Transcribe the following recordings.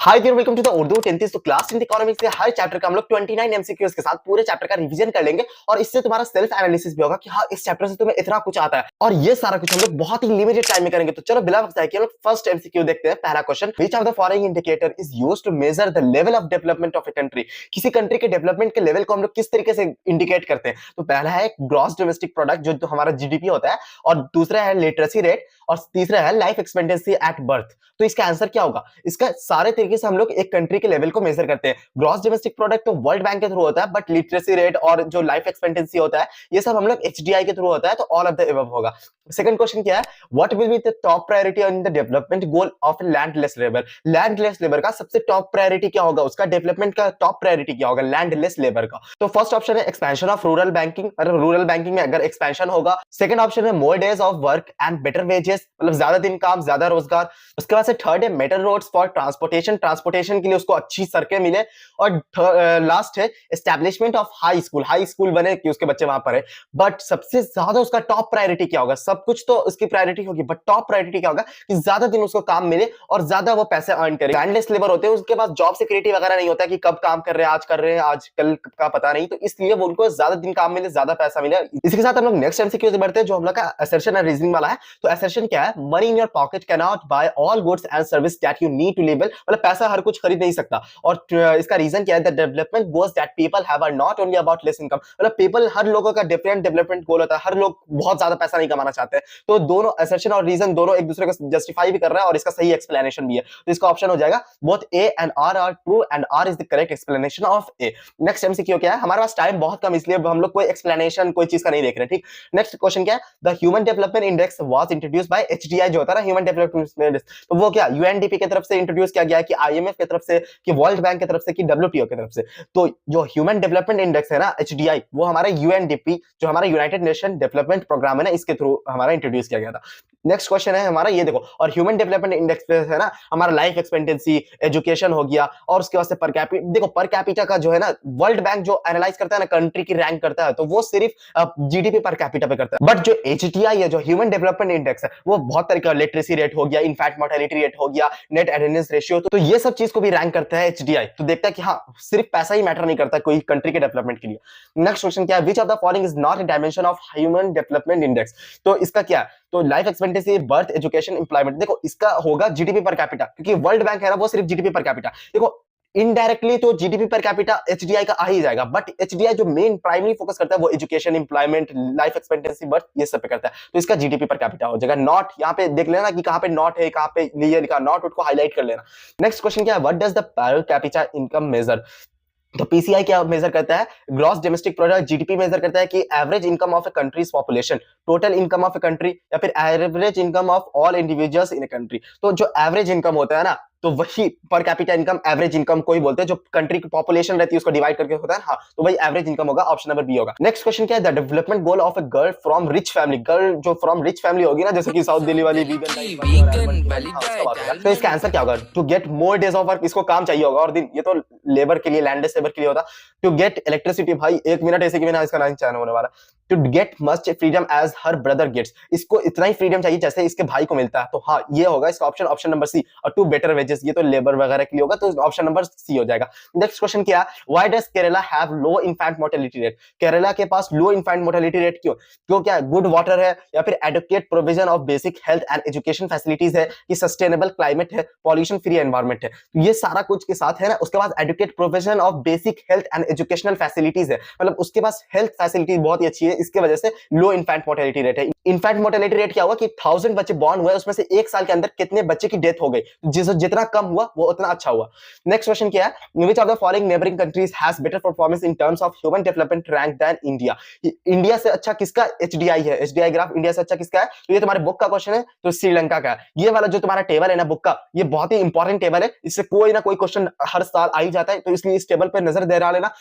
Hi there welcome to the Urdu 10th तो class 10th economics के हर chapter का हम लोग 29 एमसीक्यूज के साथ पूरे चैप्टर का रिवीजन कर लेंगे और इससे तुम्हारा सेल्फ एनालिसिस भी होगा कि हाँ इस चैप्टर से तुम्हें इतना कुछ आता है और ये सारा कुछ हम लोग बहुत ही लिमिटेड टाइम में करेंगे। तो चलो बिना वक्त जाए कि हम लोग फर्स्ट एमसीक्यू देखते हैं। पहला question, which of the following indicator is used to measure the level of development of a country. किसी कंट्री के डेवलपमेंट के लेवल को हम लोग किस तरीके से इंडिकेट करते हैं। तो पहला है ग्रॉस डोमेस्टिक प्रोडक्ट जो हमारा जीडीपी होता है, और दूसरा है लिटरेसी रेट, और तीसरा है लाइफ एक्सपेक्टेंसी एट बर्थ। तो इसका आंसर क्या होगा? इसका सारे तरीके से हम लोग एक कंट्री के लेवल को मेजर करते हैं। ग्रॉस डोमेस्टिक प्रोडक्ट तो वर्ल्ड बैंक के थ्रू होता है, बट लिटरेसी रेट और जो लाइफ एक्सपेक्टेंसी होता है ये सब हम लोग एचडीआई के थ्रू होता है। तो ऑल ऑफ द अबव होगा। सेकंड क्वेश्चन क्या है, what will be the top priority in the development goal of landless labour. Landless labour का सबसे टॉप प्रायोरिटी क्या होगा? उसका डेवलपमेंट का टॉप प्रायोरिटी क्या होगा लैंडलेस लेबर का? तो फर्स्ट ऑप्शन है एक्सपेंशन ऑफ रूरल बैंकिंग। अगर रूरल बैंकिंग में अगर एक्सपेंशन होगा। सेकंड ऑप्शन है मोर days of work and better wages, मतलब ज्यादा दिन काम ज्यादा रोजगार। उसके बाद से थर्ड है metal roads for transportation, transportation के लिए उसको अच्छी सड़कें मिले। और लास्ट है establishment of high school, high school बने कि उसके बच्चे वहां पढ़े। बट सबसे ज्यादा उसका टॉप प्रायोरिटी क्या होगा? सब कुछ तो उसकी प्रायोरिटी होगी, बट टॉप प्रायोरिटी क्या होगा कि ज्यादा दिन उसको काम मिले और ज्यादा वो पैसे अर्न करे। लैंडलेस लेबर होते हैं, उसके पास जॉब सिक्योरिटी वगैरह नहीं होता कि कब काम कर रहे हैं, आज कर रहे हैं, आज कल का पता नहीं। तो इसलिए वो उनको ज्यादा दिन काम मिले, ज्यादा पैसा मिले। इसी के साथ हम लोग नेक्स्ट एमसीक्यू से बढ़ते हैं, जो हम लोग का असर्शन एंड रीजनिंग वाला है। तो असर्शन क्या है? Money in your pocket can not buy all goods and service that you need to live well, मतलब पैसा हर कुछ खरीद नहीं सकता। और इसका रीजन क्या है? The development goals that people have are not only about less income, मतलब पीपल, हर लोगों का डिफरेंट डेवलपमेंट गोल होता है। हर लोग बहुत ज्यादा पैसा नहीं कमाना चाहते हैं। तो दोनों असर्शन और रीजन दोनों एक दूसरे को जस्टिफाई भी कर रहा है और इसका सही एक्सप्लेनेशन भी है। तो इसका ऑप्शन हो जाएगा both A and R are true and R is the correct explanation of A. Next MCQ क्या है? हमारे पास टाइम बहुत कम, इसलिए हम लोग कोई एक्सप्लेनेशन कोई चीज का नहीं देख रहे। ठीक, नेक्स्ट क्वेश्चन क्या है? The human development index was introduced by HDI, जो होता है ना ह्यूमन डेवलपमेंट इंडेक्स, तो वो क्या यूएनडीपी की तरफ से इंट्रोड्यूस किया गया है कि आईएमएफ की तरफ से कि वर्ल्ड बैंक की तरफ से कि डब्ल्यूटीओ की तरफ से? तो जो ह्यूमन डेवलपमेंट इंडेक्स है ना एचडीआई, वो हमारा यूएनडीपी जो हमारा यूनाइटेड नेशन डेवलपमेंट प्रोग्राम है ना, इसके थ्रू हमारा इंट्रोड्यूस किया गया था। नेक्स्ट क्वेश्चन है हमारा, ये देखो, और ह्यूमन डेवलपमेंट इंडेक्स पे है ना हमारा लाइफ एक्सपेक्टेंसी, एजुकेशन हो गया, और उसके बाद से पर कैपिटा। देखो पर कैपिटा का जो है ना वर्ल्ड बैंक जो एनालाइज करता है ना कंट्री की रैंक करता है, तो वो सिर्फ जीडीपी पर कैपिटा पे करता है। बट जो एचटीआई है, जो ह्यूमन डेवलपमेंट इंडेक्स है, वो बहुत तरीका, लिटरेसी रेट हो गया, इनफैक्ट मोर्टेलिटी रेट हो गया, नेट अटेंडेंस रेशियो, तो ये सब चीज को भी रैंक करता है एचडीआई। तो देखता है कि हाँ सिर्फ पैसा ही मैटर नहीं करता कोई कंट्री के डेवलपमेंट के लिए। नेक्स्ट क्वेश्चन क्या है? Which of the following is not a dimension of human development index. तो इसका क्या है? तो life expectancy, birth, education, employment. देखो इसका होगा जीडीपी पर कैपिटा, क्योंकि वर्ल्ड बैंक है ना वो सिर्फ जीडीपी पर कैपिटा। देखो इनडायरेक्टली तो जीडीपी पर कैपिटा एचडीआई का आ ही जाएगा, बट एचडीआई जो मेन प्राइमरी फोकस करता है वो education, employment, life expectancy, birth, ये सब पे करता है। तो इसका जीडीपी पर कैपिटा हो जाएगा। नॉट यहाँ पे देख लेना कि कहाँ पे नॉट है, कहाँ पे ये लिखा नॉट, उसको हाईलाइट कर लेना। नेक्स्ट क्वेश्चन क्या है? What does the per capita income measure. तो पीसीआई क्या मेजर करता है? Gross domestic product. GDP measure करता है कि average income of a country's population, total income of a country, या फिर average income of all individuals in a country. तो जो एवरेज इनकम होता है ना, तो वही पर कैपिटा इनकम, एवरेज इनकम कोई बोलते हैं, जो कंट्री की पॉपुलेशन रहती है उसको डिवाइड करके होता है। हाँ, तो वही एवरेज इनकम होगा। ऑप्शन नंबर बी होगा। नेक्स्ट क्वेश्चन क्या है? The development goal of a girl from rich family. Girl जो फ्रॉम रिच फैमिली होगी ना, जैसे कि साउथ दिल्ली वाली तो इसका आंसर क्या होगा? To get more days of work, इसको काम चाहिए होगा और दिन, ये तो लेबर के लिए, लैंडलेस लेबर के लिए होता। टू गेट इलेक्ट्रिसिटी, भाई एक मिनट ऐसे कि बिना इसका नहीं चैन होने वाला। To get much freedom as her brother gets, इसको इतना ही फ्रीडम चाहिए जैसे इसके भाई को मिलता है। तो हाँ ये होगा इसका ऑप्शन, ऑप्शन नंबर सी। और टू बेटर वेजेस, ये तो लेबर वगैरह के लिए होगा, तो ऑप्शन नंबर सी हो जाएगा। नेक्स्ट क्वेश्चन क्या? Why does Kerala have low infant mortality rate. Kerala के पास लो इन्फैंट मोर्टेलिटी रेट क्यों? क्यों? क्या गुड वाटर है, या फिर adequate provision of basic health and education facilities है, कि सस्टेनेबल क्लाइमेट है, पॉल्यूशन फ्री एनवायरमेंट है। तो ये सारा कुछ के साथ है ना। उसके बाद adequate provision of basic health and educational facilities है, मतलब उसके पास हेल्थ फैसिलिटीज बहुत ही अच्छी है, इसके वजह से लो इन्फैंट मोर्टेलिटी रेट है। इन्फैंट मोर्टेलिटी रेट क्या हुआ कि 1000 बच्चे बॉर्न हुए, उसमें से एक साल के अंदर कितने बच्चे की डेथ हो गई, जितना कम हुआ वो उतना अच्छा हुआ। नेक्स्ट क्वेश्चन क्या है? Which of the following neighbouring countries has better performance in terms of human development rank than India. India से अच्छा किसका एचडीआई है? एचडीआई ग्राफ इंडिया से अच्छा किसका है? तो ये तुम्हारे बुक का क्वेश्चन है, तो श्रीलंका का है। ये वाला जो तुम्हारा टेबल है ना बुक का, ये बहुत ही इंपॉर्टेंट टेबल है, इससे कोई ना कोई क्वेश्चन हर साल आ ही जाता है, तो इसलिए इस टेबल पे नजर दे रहा लेना।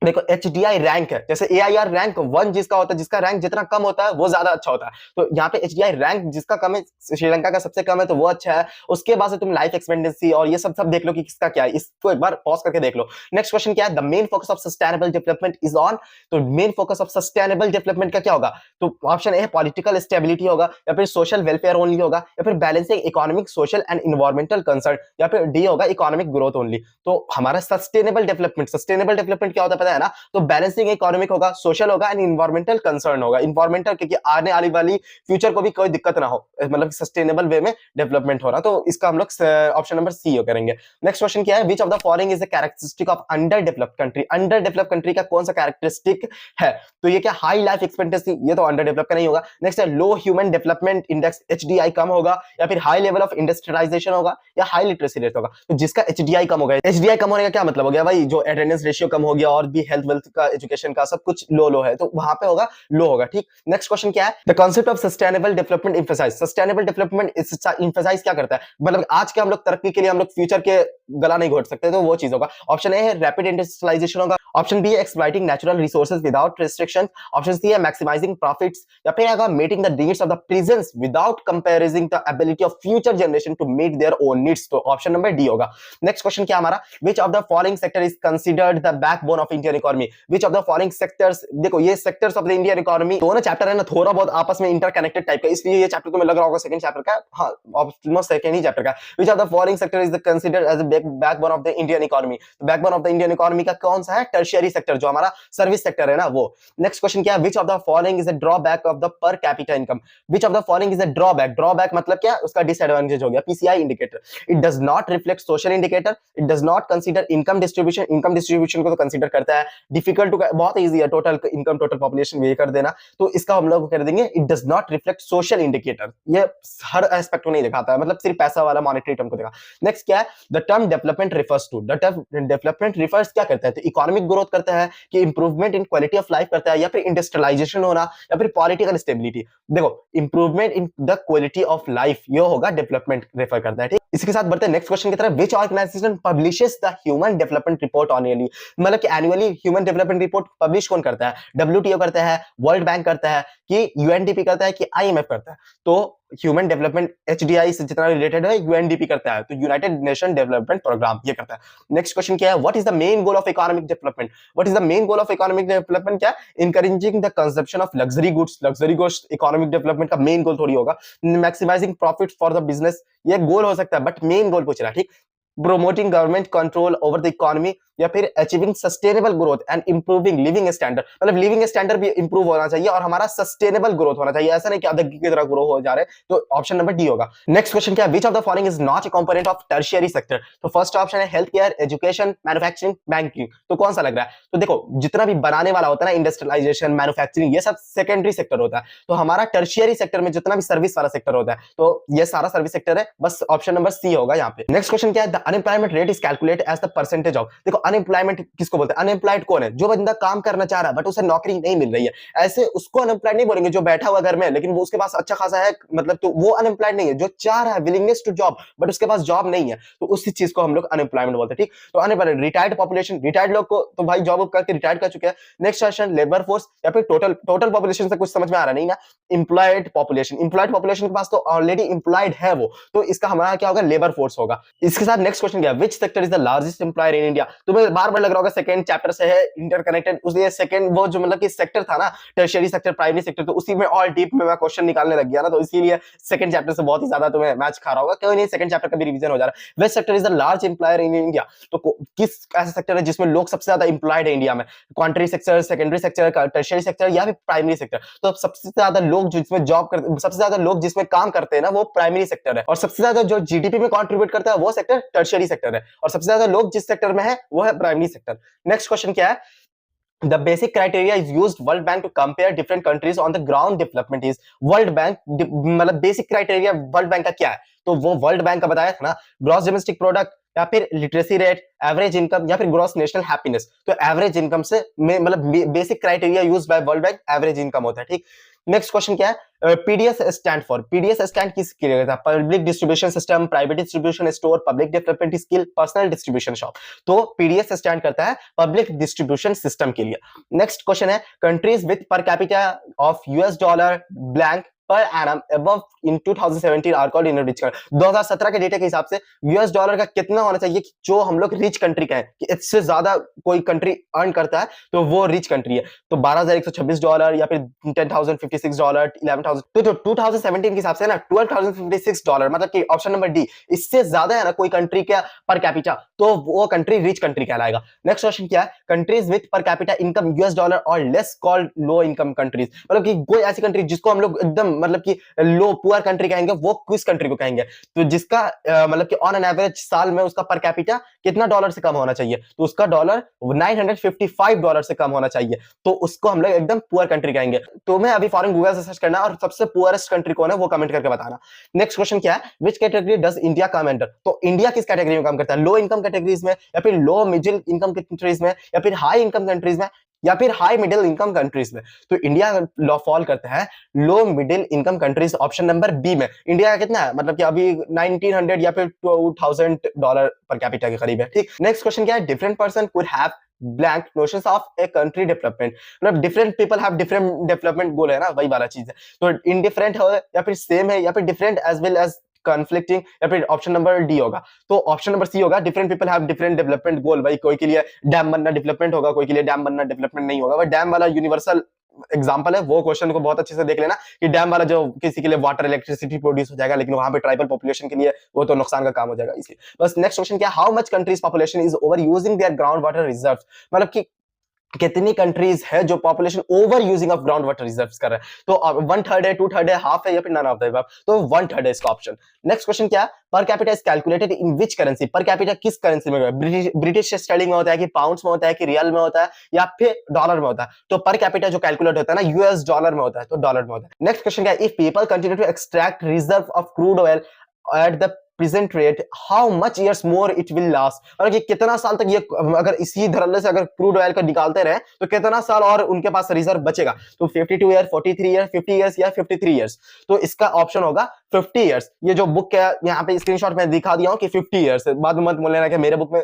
देखो एचडीआई रैंक है, जैसे एआईआर रैंक 1 जिसका होता है, जिसका रैंक जितना कम होता है वो ज्यादा अच्छा होता है। तो यहाँ पे एचडीआई रैंक जिसका कम है, श्रीलंका का सबसे कम है, तो वो अच्छा है। उसके बाद से तुम लाइफ एक्सपेक्टेंसी और ये सब सब देख लो कि किसका क्या है, इसको एक बार पॉज करके देख लो। नेक्स्ट क्वेश्चन क्या है, the main focus of sustainable development is on. तो main focus of sustainable development का क्या होगा, तो ऑप्शन ए है पॉलिटिकल स्टेबिलिटी होगा, या फिर सोशल वेलफेयर ओनली होगा, या फिर balancing economic social and environmental concern, या फिर डी होगा इकोनॉमिक ग्रोथ ओनली। तो हमारा सस्टेनेबल डेवलपमेंट क्या होता है पता है ना, तो बैलेंसिंग इकोनॉमिक होगा, सोशल होगा एंड इन्वायरमेंटल कंसर्न होगा। इन्वायरमेंटल क्योंकि आने आने वाली फ्यूचर को भी कोई दिक्कत ना हो, मतलब सस्टेनेबल वे में डेवलपमेंट हो रहा, तो इसका हम लोग ऑप्शन नंबर सी करेंगे। नेक्स्ट क्वेश्चन क्या है, विच of the following is the characteristic of under developed country. Under developed country का कौन सा कैरेक्टरिस्टिक है, तो ये क्या हाई लाइफ एक्सपेक्टेंसी, ये तो अंडर डेवलप का नहीं होगा। नेक्स्ट है लो ह्यूमन डेवलपमेंट इंडेक्स, एचडीआई कम होगा, या फिर हाई लेवल ऑफ इंडस्ट्रियलाइजेशन होगा, या हाई लिटरेसी रेट होगा। तो जिसका एचडीआई कम होगा, एचडीआई कम होने का क्या मतलब हो गया भाई, जो अटेंडेंस रेशियो कम हो गया और भी हेल्थ वेल्थ का एजुकेशन का सब कुछ लो है, तो वहां पे होगा लो होगा। ठीक, नेक्स्ट क्वेश्चन क्या है, the concept of sustainable development emphasize. Sustainable development emphasize क्या करता है, मतलब आज के हम लोग तरक्की के लिए हम लोग फ्यूचर के गला नहीं घोट सकते, तो वो चीज होगा। ऑप्शन ए है रैपिड इंडस्ट्रियलाइजेशन होगा, ऑप्शन बी है exploiting natural resources without restriction, option C है मैक्सिमाइजिंग प्रॉफिट्स, या फिर आएगा meeting the needs of the present without comparing the ability of future generation to meet their own needs. तो option number D होगा। Next question क्या हमारा, which of the following sector is considered the backbone of Indian economy. Which of the following sectors, देखो ये sectors of the Indian economy दोनों chapter है ना, थोड़ा बहुत आपस में इंटरकनेक्टेड टाइप का, इसलिए ये चैप्टर तुम्हें लग रहा होगा सेकंड चैप्टर का, हाँ ऑलमोस्ट सेकंड ही चैप्टर का। Which of the following sector is considered as the backbone of the Indian economy. तो backbone of the Indian economy का कौन सा है, टर्शियरी सेक्टर, जो हमारा सर्विस सेक्टर है ना वो। नेक्स्ट क्वेश्चन क्या है, विच of the following is a drawback of the per capita income. Which of the following is a drawback, drawback मतलब क्या, उसका डिसएडवांटेज हो गया, PCI indicator. It does not reflect social indicator, it does not consider income distribution, income distribution को तो consider करता है। Difficult to, बहुत इजी है, टोटल इनकम टोटल पॉपुलेशन ये कर देना, तो इसका हम लोग कर देंगे it does not reflect social indicator, ये हर एस्पेक्ट को नहीं दिखाता है, मतलब सिर्फ पैसा वाला मॉनेटरी टर्म को दिखा। नेक्स्ट क्या है, the term development refers to, the term development refers क्या करता है, तो इकोनॉमिक ग्रोथ करता है, कि improvement in quality of life करता है, या फिर इंडस्ट्रियलाइजेशन होना, या फिर पॉलिटिकल स्टेबिलिटी। देखो improvement in the quality of life ये होगा डेवलपमेंट रेफर करता है। ठीक, इसके साथ बढ़ते हैं नेक्स्ट क्वेश्चन की तरफ, which organisation publishes the human development report annually. मतलब कि annually human development report publish कौन करता है, डब्ल्यूटीओ करता है, वर्ल्ड बैंक करता है, कि यूएनडीपी करता है, कि आईएमएफ करता है। तो ह्यूमन डेवलपमेंट एचडीआई से जितना रिलेटेड है यूएनडीपी करता है, तो यूनाइटेड नेशन डेवलपमेंट प्रोग्राम ये करता है। नेक्स्ट क्वेश्चन क्या है, what is the main goal of economic development. What is the main goal of economic development, क्या encouraging the consumption of luxury goods. Luxury goods economic development का main goal थोड़ी होगा। Maximising profit for the business, ये goal हो सकता है, but main goal पूछ रहा है। ठीक, promoting government control over the economy, या फिर achieving sustainable growth and improving living standard, मतलब लिविंग स्टैंडर्ड भी इंप्रूव होना चाहिए और हमारा सस्टेनेबल ग्रोथ होना चाहिए, ऐसा नहीं कि अदरकी की तरह ग्रो हो जा रहे, तो ऑप्शन नंबर डी होगा। नेक्स्ट क्वेश्चन क्या है, विच of the following is not a component of tertiary sector. तो फर्स्ट ऑप्शन है health care, education, manufacturing, banking. तो कौन सा लग रहा है, तो देखो जितना भी बनाने वाला होता है ना, इंडस्ट्रियलाइजेशन, मैन्युफैक्चरिंग, ये सब सेकेंडरी सेक्टर होता है। तो हमारा टर्शियरी सेक्टर में जितना भी सर्विस वाला सेक्टर होता है, तो ये सारा सर्विस सेक्टर है, बस ऑप्शन नंबर सी होगा यहाँ पे। नेक्स्ट क्वेश्चन क्या है, the unemployment rate is calculate as the percentage of. देखो अनएम्प्लॉयमेंट किसको बोलते हैं, अनएम्प्लॉयड कौन है, जो बंदा काम करना चाह रहा है बट उसे नौकरी नहीं मिल रही है, ऐसे उसको अनएम्प्लॉयड नहीं बोलेंगे। जो बैठा हुआ घर में लेकिन वो उसके पास अच्छा खासा है, मतलब तो वो अनएम्प्लॉयड नहीं है। जो चाह रहा है, विलिंगनेस टू जॉब, बट उसके पास जॉब नहीं है, तो उसी चीज को हम लोग अनएम्प्लॉयमेंट बोलते हैं। ठीक, तो अनएम्प्लॉयड, रिटायर्ड पॉपुलेशन, रिटायर्ड लोग को तो भाई जॉब करके रिटायर्ड कर चुके हैं। नेक्स्ट क्वेश्चन लेबर फोर्स, या फिर टोटल पॉपुलेशन से कुछ समझ में आ रहा नहीं ना, एम्प्लॉयड पॉपुलेशन के पास तो ऑलरेडी एम्प्लॉयड है वो, तो इसका हमारा क्या होगा, लेबर फोर्स होगा। इसके साथ नेक्स्ट क्वेश्चन क्या है, which sector is the largest employer in India. तुम्हें बार बार लग रहा होगा सेकंड चैप्टर से है इंटरकनेक्टेड, उसलिए सेकंड वो जो मतलब कि सेक्टर था ना, टर्शियरी सेक्टर, प्राइमरी सेक्टर, तो उसी में ऑल डीप में मैं क्वेश्चन निकालने लग गया ना, तो इसीलिए सेकंड चैप्टर से बहुत ही ज्यादा तुम्हें मैच खा रहा होगा। क्यों नहीं, सेकंड चैप्टर का भी रिवीजन हो जा रहा है। Which sector is the large employer in India. तो किस ऐसा सेक्टर है जिसमें लोग सबसे ज्यादा एम्प्लॉयड है इंडिया में, क्वांटरी sector, secondary sector, tertiary sector, या फिर प्राइमरी सेक्टर। तो सबसे ज्यादा लोग जिसमें जॉब करते, सबसे ज्यादा लोग जिसमें काम करते हैं ना, वो प्राइमरी सेक्टर है, और सबसे ज्यादा जो जीडीपी में कंट्रीब्यूट करता है वो सेक्टर टर्शियरी सेक्टर है, और सबसे ज्यादा लोग जिस सेक्टर में है वो है प्राइमरी सेक्टर। नेक्स्ट क्वेश्चन क्या है, the basic criteria is used World Bank to compare different countries on the ground development is World Bank, मतलब बेसिक क्राइटेरिया वर्ल्ड बैंक का क्या है, तो वो वर्ल्ड बैंक का बताया था ना, ग्रॉस डोमेस्टिक प्रोडक्ट, या फिर लिटरेसी रेट, एवरेज इनकम, या फिर ग्रॉस नेशनल हैप्पीनेस। तो एवरेज इनकम से मतलब basic criteria used by world bank average income होता है। ठीक, नेक्स्ट क्वेश्चन क्या है, PDS stand for, PDS stand किसके लिए था? Public distribution system, private distribution store, public development skill, personal distribution shop. तो पीडीएस स्टैंड करता है पब्लिक डिस्ट्रीब्यूशन सिस्टम के लिए। नेक्स्ट क्वेश्चन है, countries with per capita of US dollar blank per annum above in 2017 are called in rich country. 2017 के data के हिसाब से यूएस डॉलर का कितना होना चाहिए कि जो हम लोग रिच कंट्री का है, कि इससे ज्यादा कोई कंट्री अर्न करता है तो वो रिच कंट्री है। तो $12,126 या फिर $10,056, 11,000, तो 2017 के हिसाब से ना $12,056, मतलब कि ऑप्शन नंबर डी, इससे ज्यादा है ना कोई कंट्री का पर कैपिटा, तो वो कंट्री रिच कंट्री कहलाएगा। नेक्स्ट क्वेश्चन क्या है, countries with per capita income US dollar और less called low income countries, मतलब कि कोई ऐसी कंट्री जिसको हम लोग एकदम मतलब कि लो पुअर कंट्री कहेंगे, वो किस कंट्री को कहेंगे? तो जिसका मतलब कि ऑन एन एवरेज साल में उसका पर कैपिटा कितना डॉलर से कम होना चाहिए? तो उसका डॉलर $955 से कम होना चाहिए, तो उसको हम लोग एकदम पुअर कंट्री कहेंगे। तो मैं अभी फॉरेन गूगल से सर्च करना और सबसे पुअरेस्ट कंट्री कौन है वो कमेंट करके बताना। नेक्स्ट क्वेश्चन क्या है, which category does India come under? तो इंडिया किस कैटेगरी में काम करता है? लो इनकम कैटेगरीज में, या फिर लो मिडिल इनकम कंट्रीज में, या फिर हाई इनकम कंट्रीज में, या फिर हाई मिडिल इनकम कंट्रीज में? तो इंडिया लॉ फॉल करता है low middle income countries, option number B में। इंडिया का कितना है, मतलब कि अभी 1900 या फिर $2000 पर कैपिटा के करीब है, ठीक। नेक्स्ट क्वेश्चन क्या है, different person could have blank notions of a country development, मतलब different people have different development goal है ना, वही वाला चीज है। तो इनडिफरेंट है या फिर सेम है या फिर different as well as conflicting, या फिर ऑप्शन नंबर डी होगा। तो ऑप्शन नंबर सी होगा, different people have different development गोल। भाई कोई के लिए डैम बनना डेवलपमेंट होगा, कोई के लिए डैम बनना डेवलपमेंट नहीं होगा। डैम वाला यूनिवर्सल एग्जांपल है, वो क्वेश्चन को बहुत अच्छे से देख लेना कि डैम वाला जो किसी के लिए वाटर इलेक्ट्रिसिटी प्रोड्यूस हो जाएगा, लेकिन वहां पे ट्राइबल पॉपुलेशन के लिए वो तो नुकसान का काम हो जाएगा, इसलिए बस। नेक्स्ट क्वेश्चन क्या, how much countries population is over using their ground water reserve, मतलब कि कितनी कंट्रीज है जो population over using of ground water reserves कर रहे हैं? तो 1/3 है, 2/3 है, हाफ है, या फिर नन ऑफ द अबव? तो 1/3 है इसका ऑप्शन। नेक्स्ट क्वेश्चन क्या है, per capita is calculated in which currency? Per capita किस करेंसी में? ब्रिटिश स्टर्लिंग में होता है, कि पाउंड्स में होता है, कि रियल में होता है, या फिर डॉलर में होता है? तो पर कैपिटा जो कैलकुलेट होता है ना, यूएस डॉलर में होता है, तो डॉलर में होता है। नेक्स्ट क्वेश्चन क्या है, if people continue to extract reserve of crude oil at the present rate, how much years more it will last, मतलब कि कितना साल तक ये, अगर इसी धरल्ले से अगर क्रूड ऑयल को निकालते रहे तो कितना साल और उनके पास रिजर्व बचेगा? तो 52 ईयर, 43 ईयर, 50 ईयर्स या 53 ईयर्स? तो इसका ऑप्शन होगा 50 ईयर्स। ये जो बुक है यहाँ पे स्क्रीनशॉट में दिखा दिया हूं कि 50 ईयर्स है, बाद में मत बोल लेना कि मेरे बुक में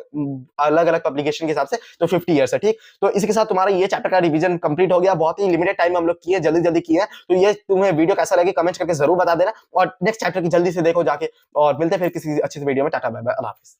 अलग अलग पब्लिकेशन के हिसाब से, तो 50 ईयर्स है, ठीक। तो इसके साथ तुम्हारा ये चैप्टर का रिवीजन कंप्लीट हो गया, बहुत ही लिमिटेड टाइम में हम लोग किए, जल्दी जल्दी किए। तो ये तुम्हें वीडियो कैसा लगे कमेंट करके जरूर बता देना, और नेक्स्ट चैप्टर की जल्दी से देखो जाके, और मिलते हैं फिर किसी अच्छी वीडियो में। टाटा बाय बाय, अल्लाह हाफिज।